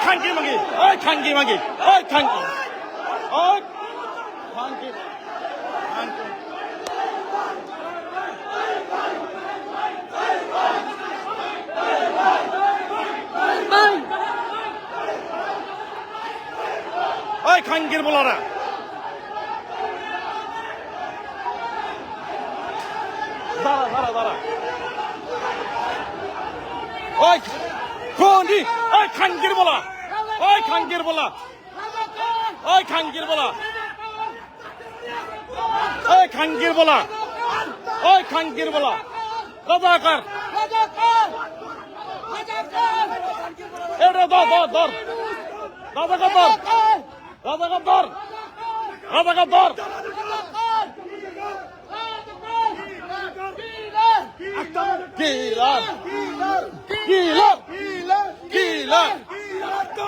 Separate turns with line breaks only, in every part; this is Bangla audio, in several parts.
খানকি মাগি, ওই খানকি মাগি, ওই খানকি, ওই খানকি, খানকি। ওই খানকির বলারা দাঁড়া দাঁড়া দাঁড়া ওই কোনি ওই খানকির বলা ওই খানকির বলা ওই খানকির বলা ওই খানকির বলা ওই খানকির বলা রাজাকার এটা ধর ধর ধর রাজাকার ধর রাজাকার ধর রাজাকার ধর কিলার কিলার কিলার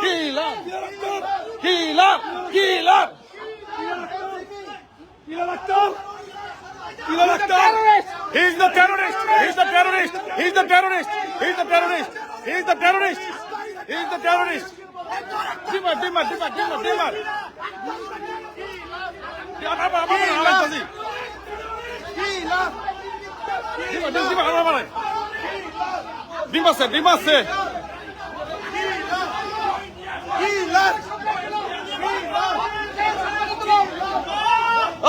কিলার কিলার কিলার He's the terrorist. He's the terrorist. He's the terrorist. He's the terrorist. He's the terrorist. He's the terrorist. Dimar, dimar, dimar, dimar, dimar. Apa apa apa tadi? Dimar, dimar, apa apa? Dimar se, dimar se.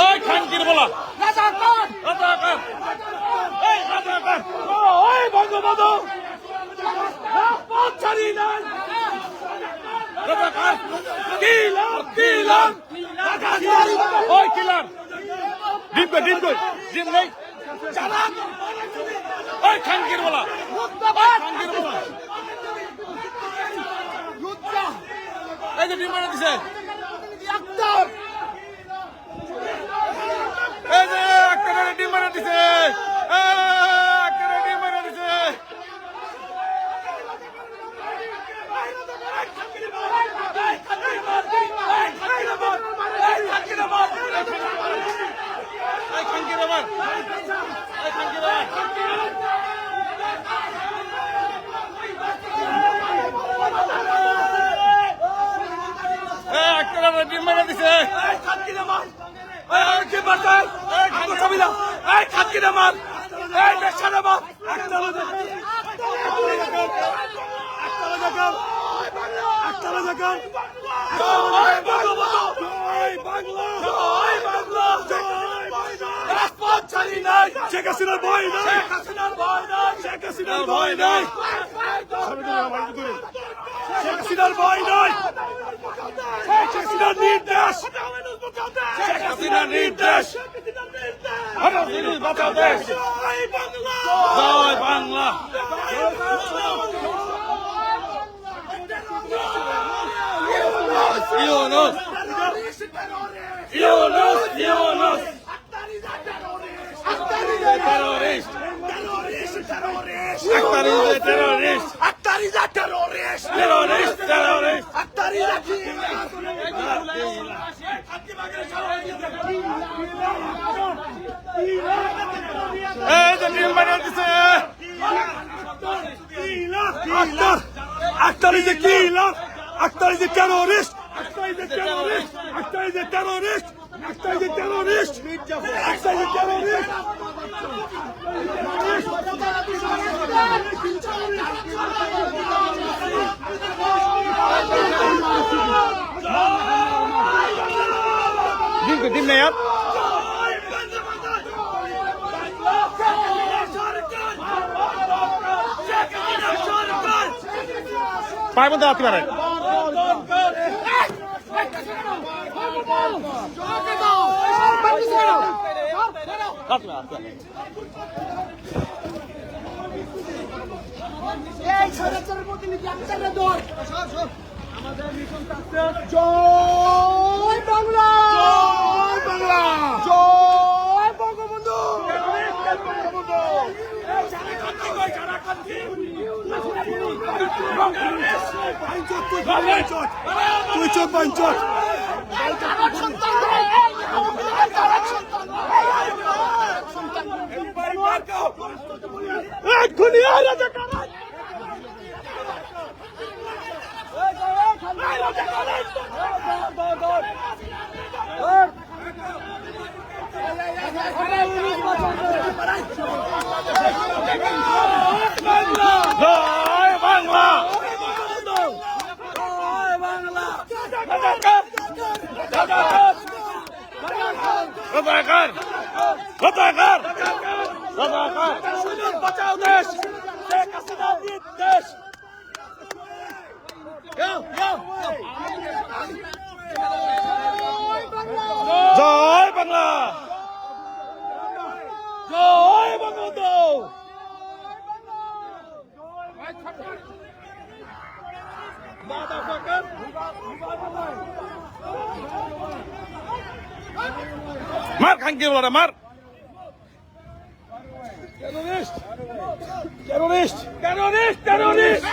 ওই খানকির বলা রাজাকার রাজাকার এই রাজাকার ওই বঙ্গবন্ধু রাজপথ ছাড়ি নাই রাজাকার কিলার কিলার ওই কিলার ডিম কই ডিম নেই চালাক ওই খানকির বলা খানকির বলা এই যে ডিম মারা দিছে একদম এই যে একটা ডিম মারা দিছে একটা ডিম মারা দিছে ডিম মারা দিছে শেখ হাসিনার ভয় নাই শেখ হাসিনার ভয় নাই শেখ হাসিনার ভয় নাই শেখ হাসিনার ভয় নাই শেখ হাসিনার নির্দেশ শেখ হাসিনার নির্দেশ বাঁচাও দেশ জয় Bangla Yunus Yunus Yunus terrorist Akhtar is a terrorist Akhtar is a terrorist terrorist terrorist Akhtar is a hey the team bana dise Akhtar Akhtar is a killer Akhtar is a terrorist Akhtar is a terrorist Akhtar is a terrorist Akhtar is a terrorist Akhtar is a terrorist Din ne yap? Pay mı dağıtı verin?
এই সরকারের প্রতিনিধি আপনারা দল আমাদের মিশন সাকসেস জয় বাংলা জয় বাংলা জয় বঙ্গবন্ধু বঙ্গবন্ধু এই সারা কান্তি কই সারা কান্তি তুই চোখ বাঞ্চত সন্তান এক দুনিয়া রাজা কামাল
রাজাকার রাজাকার রাজাকার বাঁচাও দেশ শেখ হাসিনা দেশ জয় বাংলা জয় বঙ্গবন্ধু মার খাঙ্কি বলা মার টেরোরিস্ট টেরোরিস্ট টেরোরিস্ট টেরোরিস্ট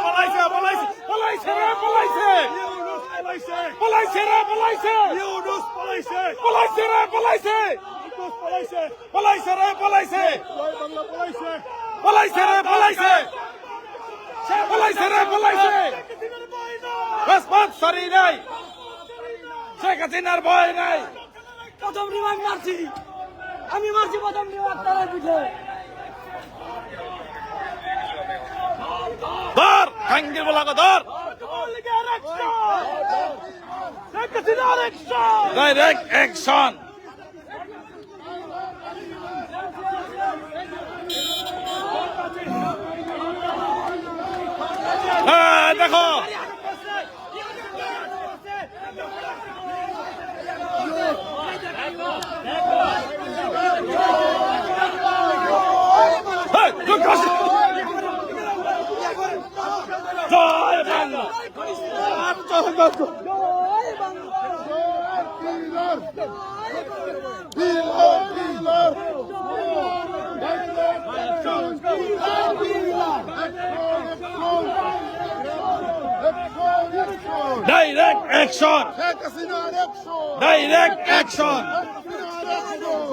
পলাইছে পলাইছে পলাইছে রে পলাইছে পলাইছে রে পলাইছে ইউনুস পলাইছে পলাইছে রে পলাইছে ইউনুস পলাইছে পলাইছে রে পলাইছে বাংলা পলাইছে পলাইছে রে পলাইছে পলাইছে রে পলাইছে রাজপথ সরি নাই শেখ হাসিনার ভয় নাই
প্রথম রিমান্ড মারছি আমি মারছি প্রথম রিমান্ড তারা পিঠে
ধর খাঙ্গির বলা ধর ডাইরেক্ট অ্যাকশন হ্যাঁ দেখো জয় Bangla direct action direct action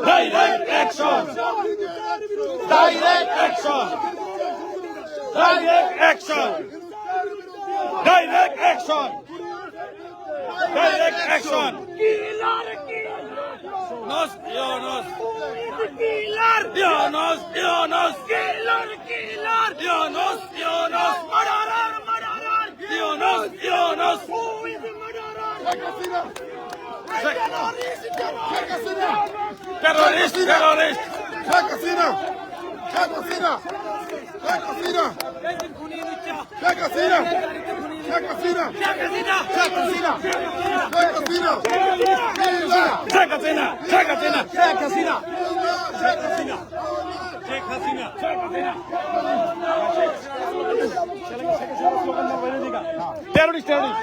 direct action direct action direct action direct action direct action Yunus, Yunus, killer, Yunus, Yunus, killer, killer, Yunus, Yunus, murderer, murderer, Yunus, Yunus, who is the murderer? Terrorist, terrorist,
Sheikh Hasina, Sheikh Hasina, Sheikh Hasina, Sheikh Hasina, Sheikh Hasina, Sheikh Hasina, Sheikh Hasina, Sheikh Hasina,
Sheikh Hasina, Sheikh Hasina,
Sheikh Hasina,
Sheikh Hasina, Sheikh Hasina, Sheikh Hasina. Terrorist, terrorist.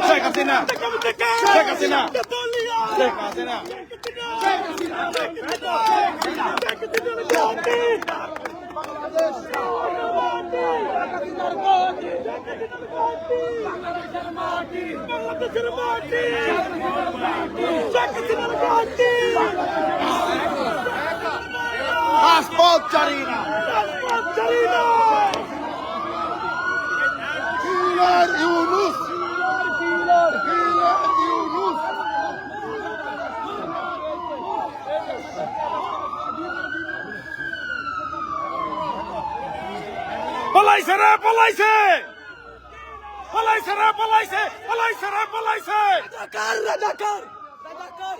Sheikh Hasina, Sheikh Hasina, Sheikh Hasina.
Passport Charina, Killer Yunus, Killer Yunus.
পলাইছে রে পলাইছে পলাইছে রে পলাইছে পলাইছে রে পলাইছে
রাজাকার রাজাকার রাজাকার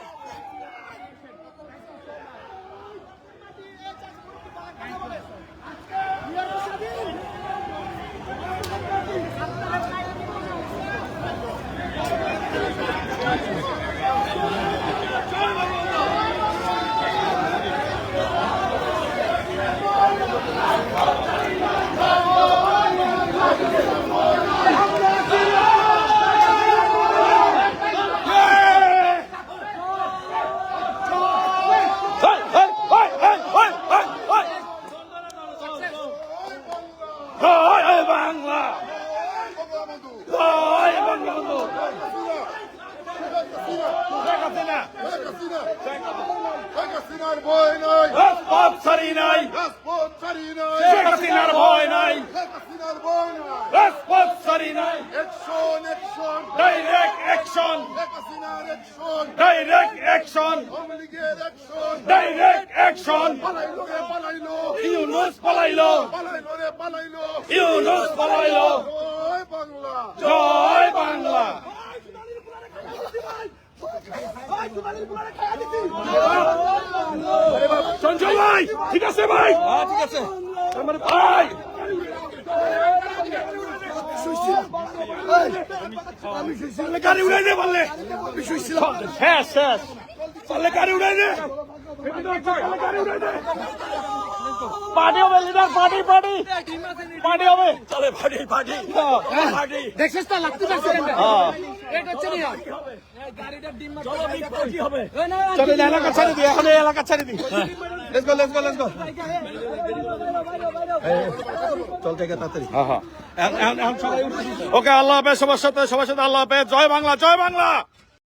জয় বাংলা জয় বঙ্গবন্ধু শেখ হাসিনা
Sheikh Hasinaর ভয় নাই,
রাজপথ ছাড়ি নাই
রাজপথ ছাড়ি নাই,
শেখ হাসিনার ভয় নাই
Sheikh Hasinaর ভয় নাই,
রাজপথ ছাড়ি নাই
action, action,
direct action
Sheikh Hasinaর action,
ডাইরেক্ট পালাইলো
জয় বাংলা
জয় বাংলা সঞ্জয় ভাই ঠিক আছে ভাই ঠিক আছে আমার ভাই পারলে গাড়ি উড়াই দে পারলে শেষ শেষ পারলে গাড়ি উড়াই দে গাড়ি উড়াই দে
পার্টি হবে লিডার পার্টি পার্টি পার্টি হবে
চলে পার্টি পার্টি পার্টি
দেখছিস তো লাগতে পারছে কেন এটা হচ্ছে না
পার্টি হবে
চলে এলাকা ছাড়ি দি এখন এই এলাকা ছাড়ি দি let's go let's go let's go চল থেকে তাড়াতাড়ি
ওকে আল্লাহ হাফেজ সবার সাথে আল্লাহ হাফেজ জয় বাংলা জয় বাংলা